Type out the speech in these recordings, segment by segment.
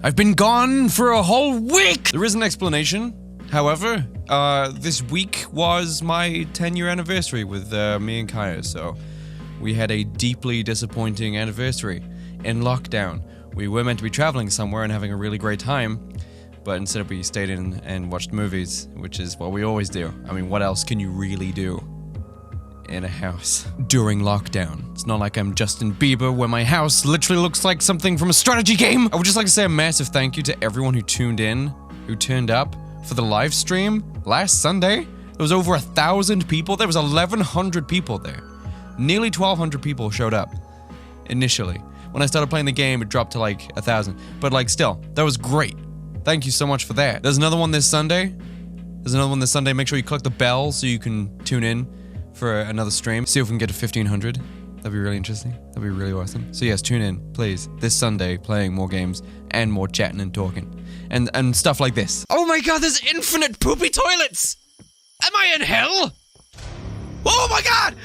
I've been gone for a whole week! There is an explanation. However, this week was my 10-year anniversary with me and Kaya, so we had a deeply disappointing anniversary in lockdown. We were meant to be traveling somewhere and having a really great time, but instead we stayed in and watched movies, which is what we always do. I mean, what else can you really do in a house during lockdown? It's not like I'm Justin Bieber, where my house literally looks like something from a strategy game. I would just like to say a massive thank you to everyone who tuned in, who turned up for the live stream last Sunday. There was over 1,000 people. There was 1,100 people there. Nearly 1,200 people showed up initially. When I started playing the game, it dropped to like 1,000. But like still, that was great. Thank you so much for that. There's another one this Sunday. Make sure you click the bell so you can tune in for another stream. See if we can get to 1,500. That'd be really interesting. That'd be really awesome. So yes, tune in, please. This Sunday, playing more games and more chatting and talking. And stuff like this. Oh my god, there's infinite poopy toilets! Am I in hell? Oh my god!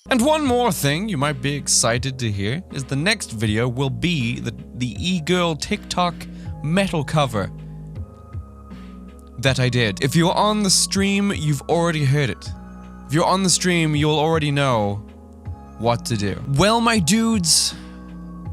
And one more thing you might be excited to hear is the next video will be the e-girl TikTok metal cover that I did. If you're on the stream, you've already heard it. If you're on the stream, you'll already know what to do. Well, my dudes,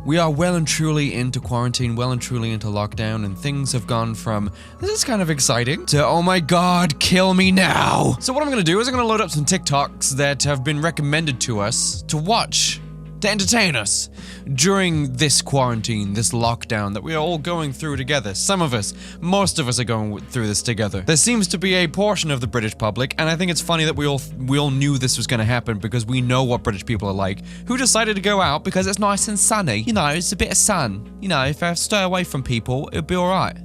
we are well and truly into quarantine, well and truly into lockdown, and things have gone from, this is kind of exciting, to, oh my god, kill me now. So what I'm gonna do is I'm gonna load up some TikToks that have been recommended to us to watch, to entertain us during this quarantine, this lockdown that we are all going through together. Some of us, most of us are going through this together. There seems to be a portion of the British public, and I think it's funny that we all knew this was gonna happen because we know what British people are like, who decided to go out because it's nice and sunny. You know, it's a bit of sun. You know, if I stay away from people, it'll be alright.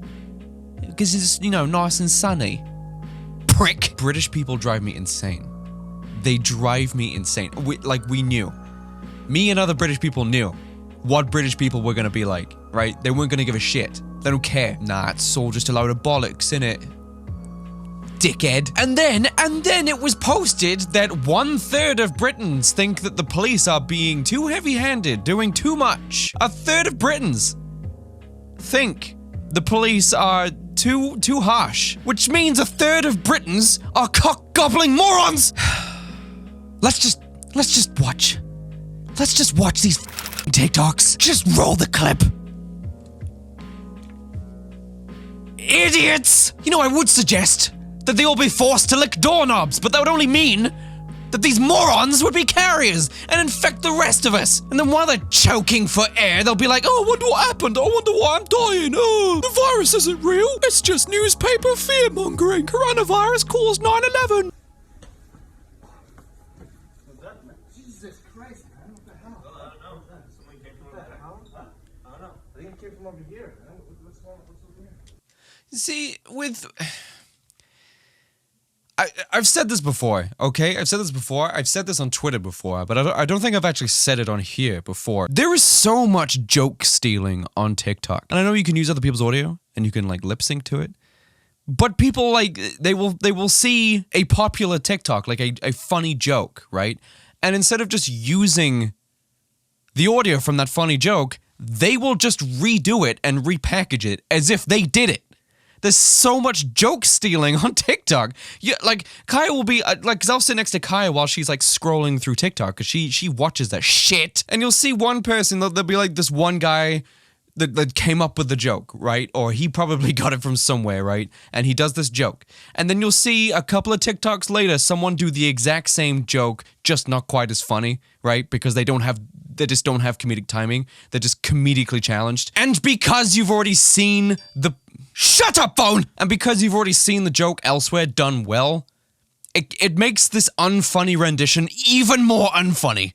Because it's, you know, nice and sunny. Prick! British people drive me insane. They drive me insane. We knew. Me and other British people knew what British people were gonna be like, right? They weren't gonna give a shit. They don't care. Nah, it's all just a load of bollocks, innit? Dickhead. And then it was posted that 1/3 of Britons think that the police are being too heavy-handed, doing too much. 1/3 of Britons think the police are too harsh, which means 1/3 of Britons are cock-gobbling morons. Let's just watch. Let's just watch these TikToks. Just roll the clip. Idiots! You know, I would suggest that they all be forced to lick doorknobs, but that would only mean that these morons would be carriers and infect the rest of us. And then while they're choking for air, they'll be like, oh, I wonder what happened. I wonder why I'm dying. Oh, the virus isn't real. It's just newspaper fear-mongering. Coronavirus caused 9/11. Jesus Christ, man, what the hell? I don't know. Someone came from over there. I don't know. I think it came from over here, man. What's over here? See, I've said this before, okay? I've said this before. I've said this on Twitter before, but I don't think I've actually said it on here before. There is so much joke stealing on TikTok. And I know you can use other people's audio and you can like lip sync to it. But people like, they will see a popular TikTok, like a funny joke, right? And instead of just using the audio from that funny joke, they will just redo it and repackage it as if they did it. There's so much joke stealing on TikTok. Yeah, like Kaya will be because I'll sit next to Kaya while she's like scrolling through TikTok because she watches that shit. And you'll see one person, there'll be like this one guy that came up with the joke, right? Or he probably got it from somewhere, right? And he does this joke. And then you'll see a couple of TikToks later, someone do the exact same joke, just not quite as funny, right? Because they just don't have comedic timing. They're just comedically challenged. And because you've already seen the... Shut up, phone! And because you've already seen the joke elsewhere done well, it makes this unfunny rendition even more unfunny.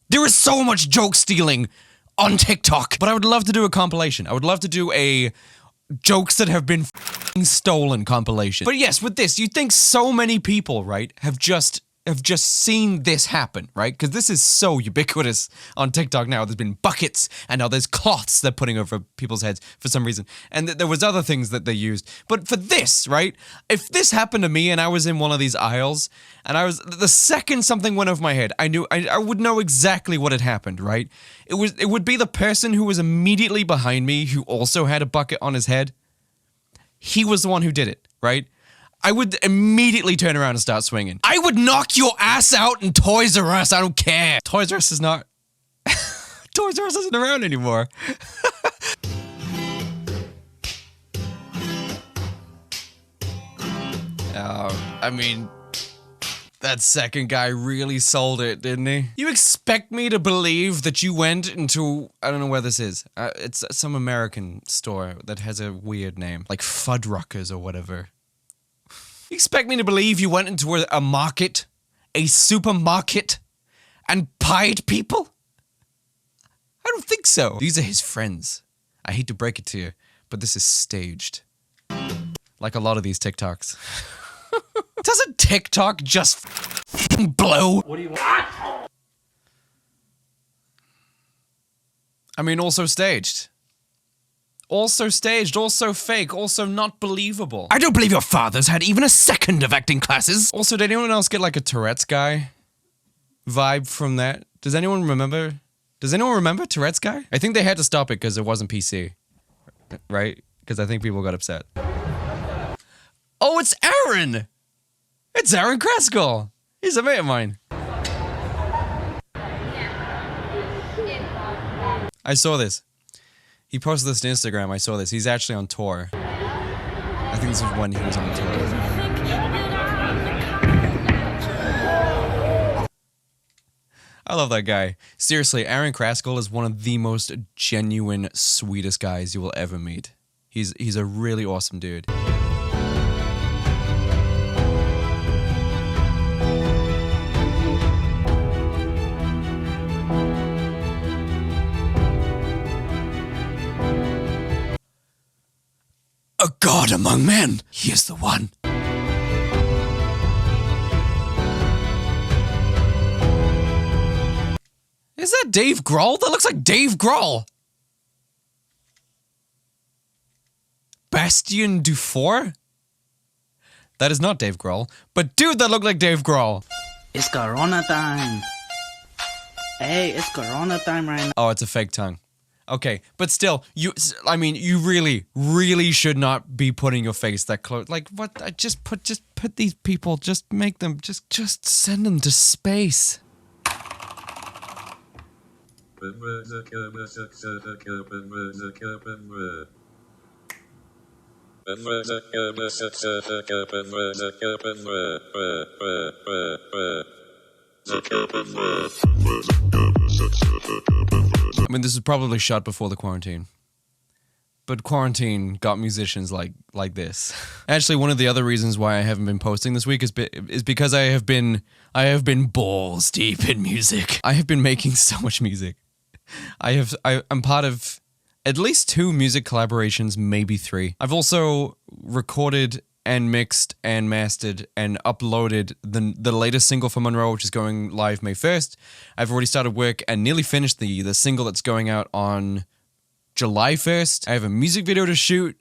There is so much joke stealing on TikTok. But I would love to do a compilation. I would love to do a jokes that have been stolen compilation. But yes, with this, you'd think so many people, right, have just have just seen this happen, right? Because this is so ubiquitous on TikTok now. There's been buckets, and now there's cloths they're putting over people's heads for some reason. And there was other things that they used. But for this, right? If this happened to me and I was in one of these aisles, and the second something went over my head, I would know exactly what had happened, right? It would be the person who was immediately behind me who also had a bucket on his head. He was the one who did it, right? I would immediately turn around and start swinging. I would knock your ass out in Toys R Us. I don't care. Toys R Us is not... Toys R Us isn't around anymore. I mean... That second guy really sold it, didn't he? You expect me to believe that you went into... I don't know where this is. It's some American store that has a weird name. Like Fuddruckers or whatever. You expect me to believe you went into a market, a supermarket, and pied people? I don't think so. These are his friends. I hate to break it to you, but this is staged. Like a lot of these TikToks. Doesn't TikTok just blow? What do you want? I mean, also staged. Also staged, also fake, also not believable. I don't believe your father's had even a second of acting classes. Also, did anyone else get like a Tourette's guy vibe from that? Does anyone remember? Does anyone remember Tourette's guy? I think they had to stop it because it wasn't PC. Right? Because I think people got upset. Oh, it's Aaron! It's Aaron Kraskell! He's a mate of mine. I saw this. He posted this to Instagram. I saw this. He's actually on tour. I think this is when he was on tour. I love that guy. Seriously, Aaron Kraskell is one of the most genuine, sweetest guys you will ever meet. He's a really awesome dude. A god among men. He is the one. Is that Dave Grohl? That looks like Dave Grohl. Bastien Dufour? That is not Dave Grohl. But dude, that looked like Dave Grohl. It's Corona time. Hey, it's Corona time right now. Oh, it's a fake tongue. Okay, but still, you really, really should not be putting your face that close. Like, what? Just put these people, just make them, just send them to space. I mean, this is probably shot before the quarantine. But quarantine got musicians like this. Actually, one of the other reasons why I haven't been posting this week is because I have been balls deep in music. I have been making so much music. I'm part of at least 2 music collaborations, maybe 3. I've also recorded and mixed and mastered and uploaded the latest single for Munro, which is going live May 1st. I've already started work and nearly finished the single that's going out on July 1st. I have a music video to shoot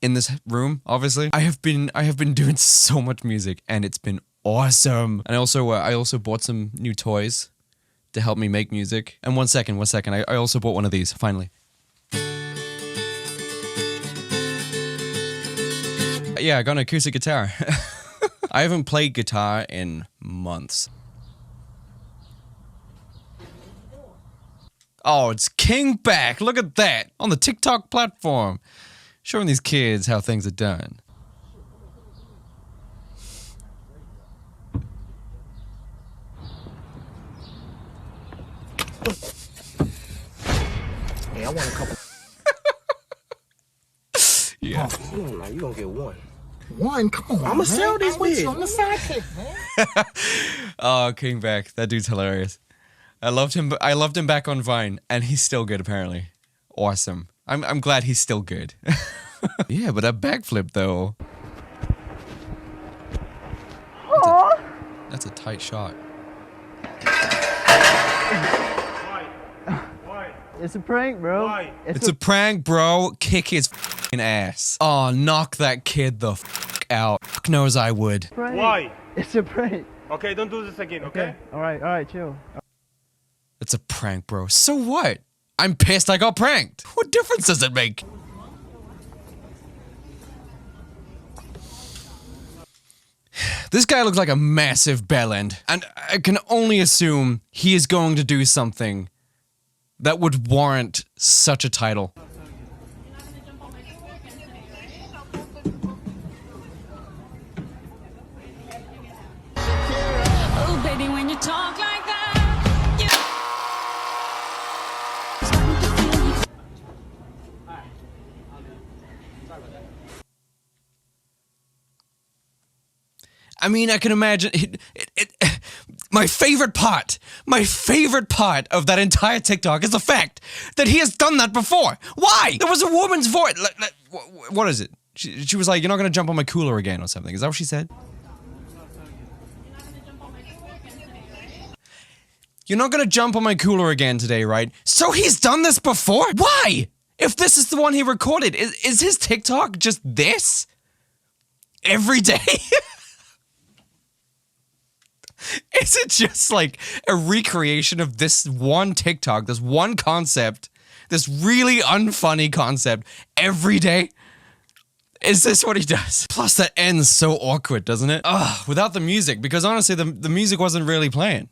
in this room, obviously. I have been doing so much music and it's been awesome. And I also bought some new toys to help me make music. And one second. I also bought one of these, finally. Yeah, I got an acoustic guitar. I haven't played guitar in months. Oh, it's King back. Look at that. On the TikTok platform. Showing these kids how things are done. Hey, I want a couple. Yeah. Oh, you gonna get one. One, come on. I'ma sell this bitch. I'm a sidekick, man. Oh, King back. That dude's hilarious. I loved him back on Vine, and he's still good apparently. Awesome. I'm glad he's still good. Yeah, but that backflip though. That's a tight shot. Why? It's a prank, bro. Why? It's a prank, bro. Kick his f***ing ass. Oh, knock that kid the f*** out. F*** knows I would. prank. Why? It's a prank. Okay, don't do this again, okay? Alright, chill. It's a prank, bro. So what? I'm pissed I got pranked. What difference does it make? This guy looks like a massive bellend, and I can only assume he is going to do something that would warrant such a title. Oh, baby, when you talk like that, I mean, I can imagine my favorite part of that entire TikTok is the fact that he has done that before. Why? There was a woman's voice. What is it? She was like, "You're not gonna jump on my cooler again," or something. Is that what she said? You're not gonna jump on my cooler again today, right? So he's done this before? Why? If this is the one he recorded, is his TikTok just this? Every day? Is it just like a recreation of this one TikTok, this one concept, this really unfunny concept every day? Is this what he does? Plus that ends so awkward, doesn't it? Ugh, without the music, because honestly the music wasn't really playing.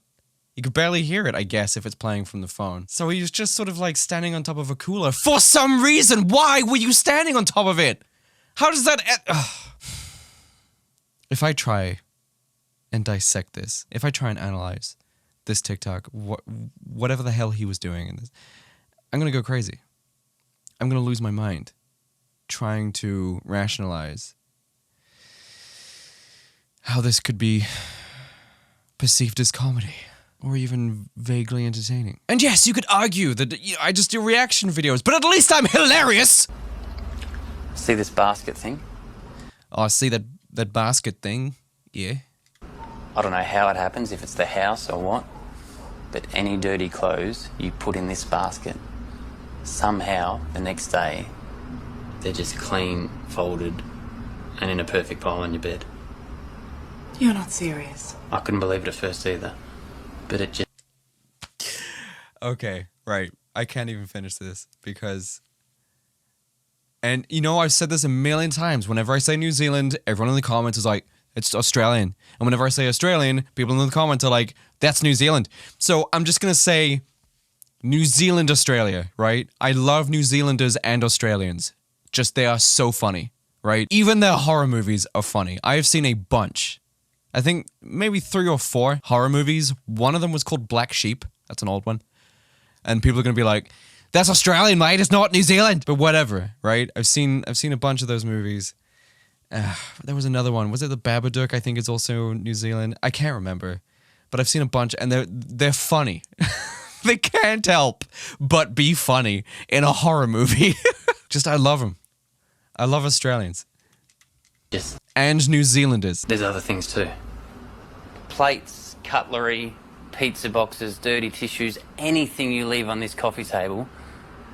You could barely hear it, I guess, if it's playing from the phone. So he was just sort of like standing on top of a cooler for some reason. Why were you standing on top of it? How does that end? Ugh. If I try and dissect this, if I try and analyze this TikTok, whatever the hell he was doing in this, I'm gonna go crazy. I'm gonna lose my mind trying to rationalize how this could be perceived as comedy or even vaguely entertaining. And yes, you could argue that I just do reaction videos, but at least I'm hilarious! See this basket thing? Oh, see that basket thing? Yeah. I don't know how it happens, if it's the house or what, but any dirty clothes you put in this basket, somehow the next day they're just clean, folded, and in a perfect pile on your bed. You're not serious. I couldn't believe it at first either, but it just... Okay, right. I can't even finish this because... And you know, I've said this a million times. Whenever I say New Zealand, everyone in the comments is like, it's Australian. And whenever I say Australian, people in the comments are like, that's New Zealand. So I'm just going to say New Zealand, Australia, right? I love New Zealanders and Australians. Just they are so funny, right? Even their horror movies are funny. I have seen a bunch. I think maybe 3 or 4 horror movies. One of them was called Black Sheep. That's an old one. And people are going to be like, that's Australian, mate. It's not New Zealand. But whatever, right? I've seen a bunch of those movies. There was another one. Was it The Babadook? I think it's also New Zealand. I can't remember. But I've seen a bunch and they're funny. They can't help but be funny in a horror movie. Just, I love them. I love Australians. just... And New Zealanders. There's other things too. Plates, cutlery, pizza boxes, dirty tissues, anything you leave on this coffee table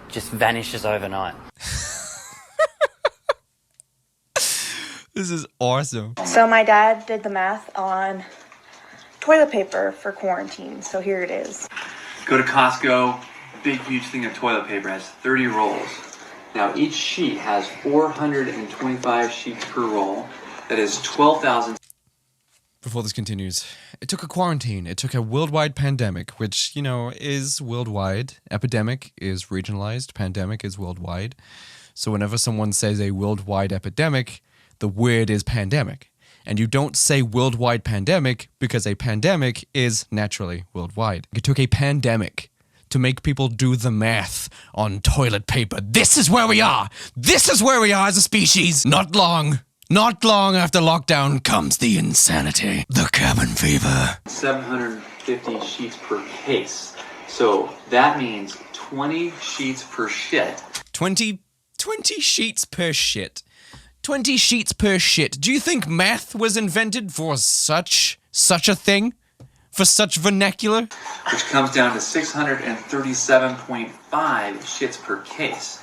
just vanishes overnight. This is awesome. So my dad did the math on toilet paper for quarantine, so here it is. Go to Costco, big huge thing of toilet paper has 30 rolls. Now each sheet has 425 sheets per roll. That is 12,000. Before this continues, it took a quarantine. It took a worldwide pandemic, which, you know, is worldwide. Epidemic is regionalized. Pandemic is worldwide. So whenever someone says a worldwide epidemic, the word is pandemic. And you don't say worldwide pandemic because a pandemic is naturally worldwide. It took a pandemic to make people do the math on toilet paper. This is where we are. This is where we are as a species. Not long after lockdown comes the insanity. The cabin fever. 750 sheets per case. So that means 20 sheets per shit. 20 sheets per shit. 20 sheets per shit. Do you think math was invented for such a thing? For such vernacular? Which comes down to 637.5 shits per case.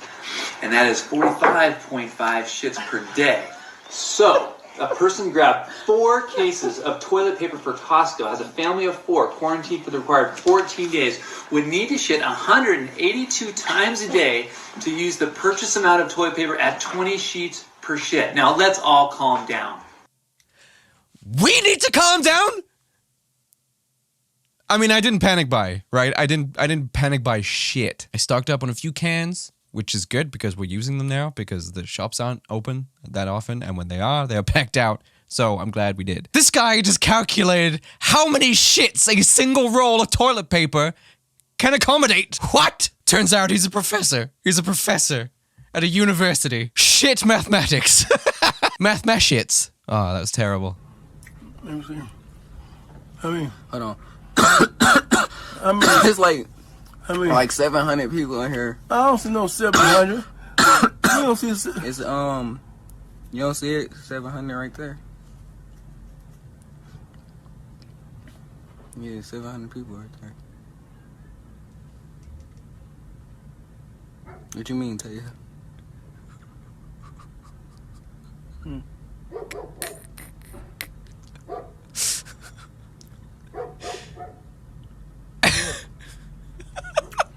And that is 45.5 shits per day. So, a person grabbed 4 cases of toilet paper for Costco, has a family of 4, quarantined for the required 14 days, would need to shit 182 times a day to use the purchase amount of toilet paper at 20 sheets per shit. Now, let's all calm down. We need to calm down? I mean, I didn't panic buy, right? I didn't panic buy shit. I stocked up on a few cans, which is good because we're using them now because the shops aren't open that often, and when they are packed out. So I'm glad we did. This guy just calculated how many shits a single roll of toilet paper can accommodate. What? Turns out he's a professor. He's a professor at a university. Shit mathematics. Math-shits. Oh, that was terrible. Let me see. I mean, Hold on. I mean, It's like I mean, like 700 people in here. I don't see no 700. You don't see. It's you don't see it? 700 right there. Yeah, 700 people right there. What you mean, Taya?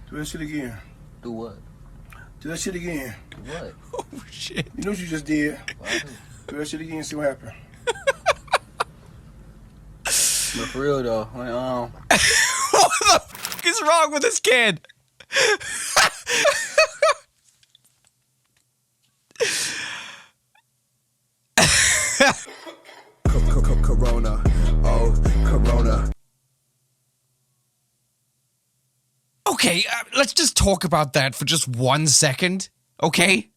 Do that shit again. Do what? Do that shit again. What? Oh, shit. You know what you just did. Do that shit again. See what happened. But for real though, like, What the fuck is wrong with this kid? Corona. Oh, Corona. Okay, let's just talk about that for just 1 second, okay?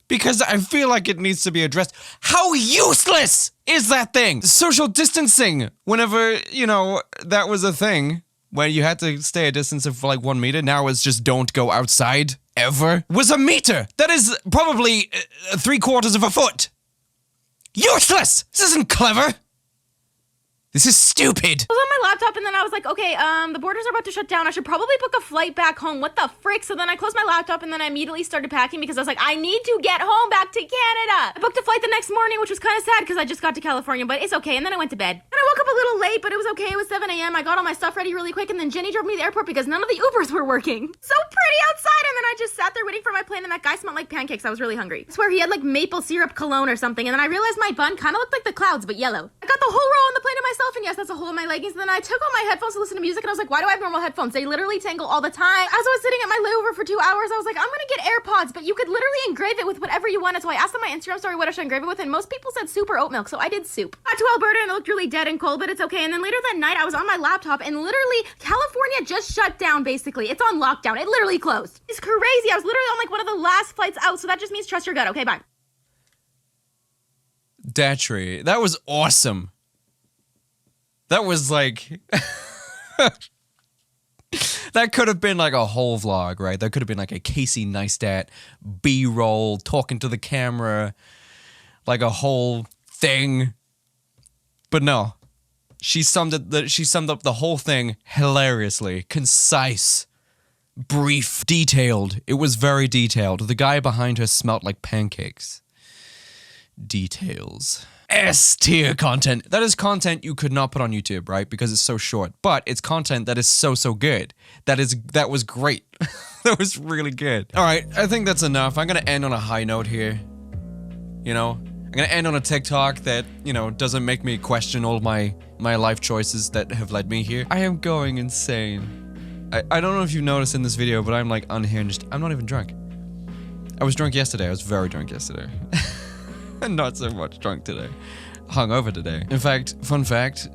Because I feel like it needs to be addressed. How useless is that thing? Social distancing, whenever, you know, that was a thing, where you had to stay a distance of like 1 meter, now it's just don't go outside, ever, was a meter. That is probably 3/4 of a foot. Useless! This isn't clever. This is stupid. I was on my laptop and then I was like, okay, the borders are about to shut down. I should probably book a flight back home. What the frick? So then I closed my laptop and then I immediately started packing because I was like, I need to get home back to Canada. I booked a flight the next morning, which was kind of sad because I just got to California, but it's okay. And then I went to bed. And I woke up a little late, but it was okay. It was 7 a.m. I got all my stuff ready really quick and then Jenny drove me to the airport because none of the Ubers were working. So pretty outside. And then I just sat there waiting for my plane and that guy smelled like pancakes. I was really hungry. I swear he had like maple syrup cologne or something. And then I realized my bun kind of looked like the clouds, but yellow. I got the whole row on the plane to myself and yes, that's a hole in my leggings. And then I took out my headphones to listen to music and I was like, why do I have normal headphones? They literally tangle all the time. As I was sitting at my layover for 2 hours, I was like, I'm gonna get AirPods, but you could literally engrave it with whatever you wanted. So I asked on my Instagram story what I should engrave it with, and most people said soup or oat milk, so I did soup. Got to Alberta and it looked really dead and cold, but it's okay. And then later that night, I was on my laptop and literally California just shut down basically. It's on lockdown. It literally closed. It's crazy. I was literally on like one of the last flights out, so that just means trust your gut. Okay, bye. Datry, that was awesome. That was like... that could have been like a whole vlog, right? That could have been like a Casey Neistat B-roll, talking to the camera, like a whole thing. But no, she summed up the whole thing hilariously, concise, brief, detailed. It was very detailed. The guy behind her smelt like pancakes. Details. S-tier content. That is content you could not put on YouTube, right? Because it's so short. But it's content that is so good. That was great. That was really good. All right, I think that's enough. I'm gonna end on a high note here. You know, I'm gonna end on a TikTok that, you know, doesn't make me question all my life choices that have led me here. I am going insane. I don't know if you've noticed in this video, but I'm like unhinged. I'm not even drunk. I was drunk yesterday. I was very drunk yesterday. And not so much drunk today. Hungover today. In fact, fun fact,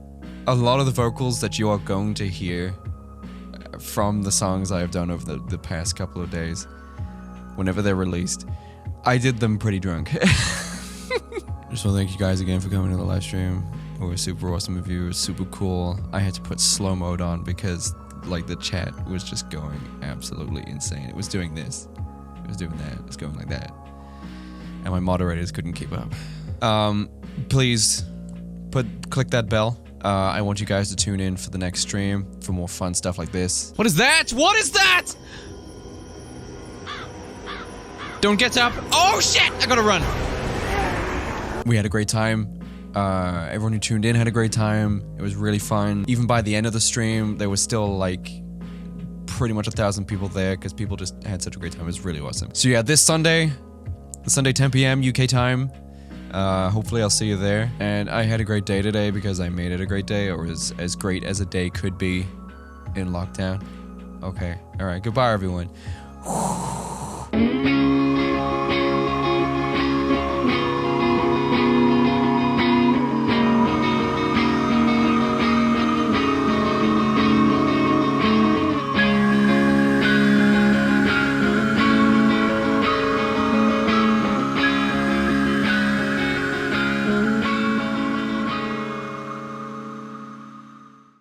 a lot of the vocals that you are going to hear from the songs I have done over the past couple of days, whenever they're released, I did them pretty drunk. Just want to thank you guys again for coming to the live stream. It was super awesome of you. It was super cool. I had to put slow mode on because like the chat was just going absolutely insane. It was doing this. It was doing that. It was going like that. and my moderators couldn't keep up. Please click that bell. I want you guys to tune in for the next stream for more fun stuff like this. What is that? What is that? Don't get up. Oh shit! I gotta run. We had a great time. Everyone who tuned in had a great time. It was really fun. Even by the end of the stream, there was still like pretty much 1,000 people there because people just had such a great time. It was really awesome. So yeah, this Sunday, 10 p.m. UK time. Hopefully I'll see you there. And I had a great day today because I made it a great day, or as great as a day could be in lockdown. Okay. All right. Goodbye, everyone.